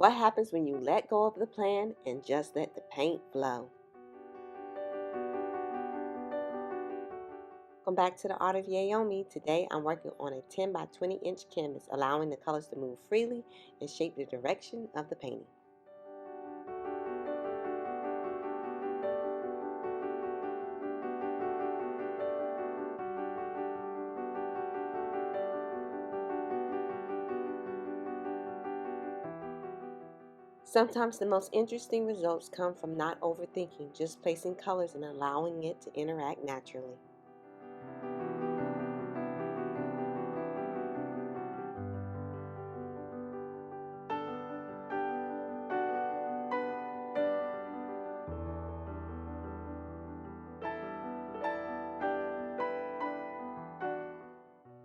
What happens when you let go of the plan and just let the paint flow? Welcome back to the Art of Yaomi. Today I'm working on a 10 by 20 inch canvas, allowing the colors to move freely and shape the direction of the painting. Sometimes the most interesting results come from not overthinking, just placing colors and allowing it to interact naturally.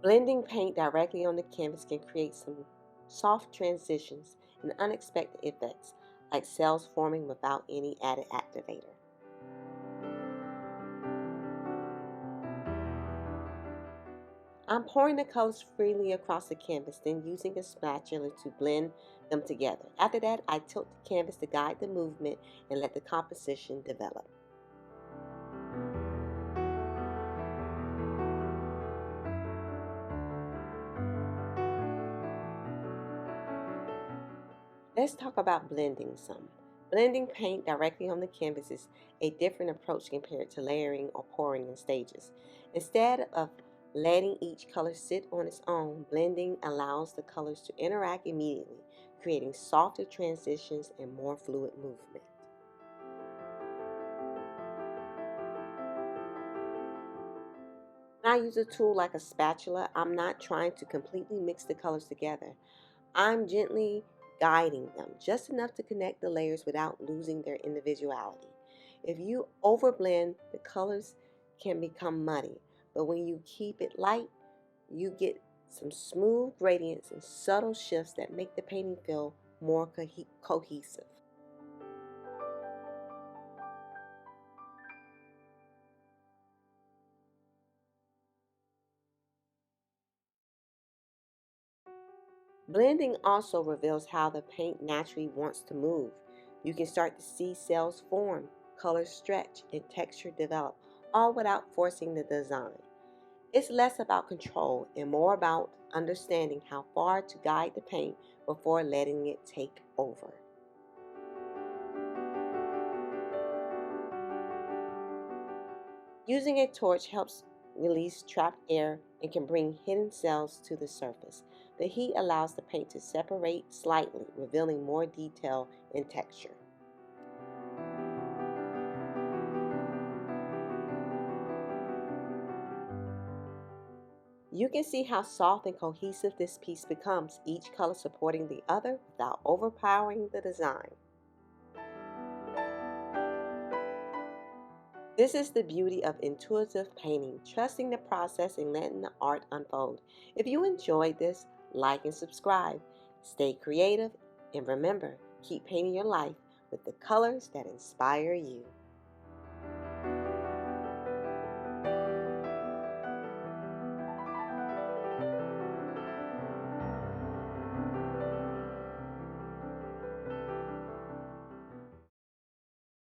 Blending paint directly on the canvas can create some soft transitions and unexpected effects, like cells forming without any added activator. I'm pouring the colors freely across the canvas, then using a spatula to blend them together. After that, I tilt the canvas to guide the movement and let the composition develop. Let's talk about blending some. Blending paint directly on the canvas is a different approach compared to layering or pouring in stages. Instead of letting each color sit on its own, blending allows the colors to interact immediately, creating softer transitions and more fluid movement. When I use a tool like a spatula, I'm not trying to completely mix the colors together. I'm gently guiding them just enough to connect the layers without losing their individuality. If you overblend, the colors can become muddy, but when you keep it light, you get some smooth gradients and subtle shifts that make the painting feel more cohesive. Blending also reveals how the paint naturally wants to move. You can start to see cells form, colors stretch, and texture develop, all without forcing the design. It's less about control and more about understanding how far to guide the paint before letting it take over. Using a torch helps release trapped air and can bring hidden cells to the surface. The heat allows the paint to separate slightly, revealing more detail and texture. You can see how soft and cohesive this piece becomes, each color supporting the other without overpowering the design. This is the beauty of intuitive painting, trusting the process and letting the art unfold. If you enjoyed this, like and subscribe. Stay creative, and remember, keep painting your life with the colors that inspire you.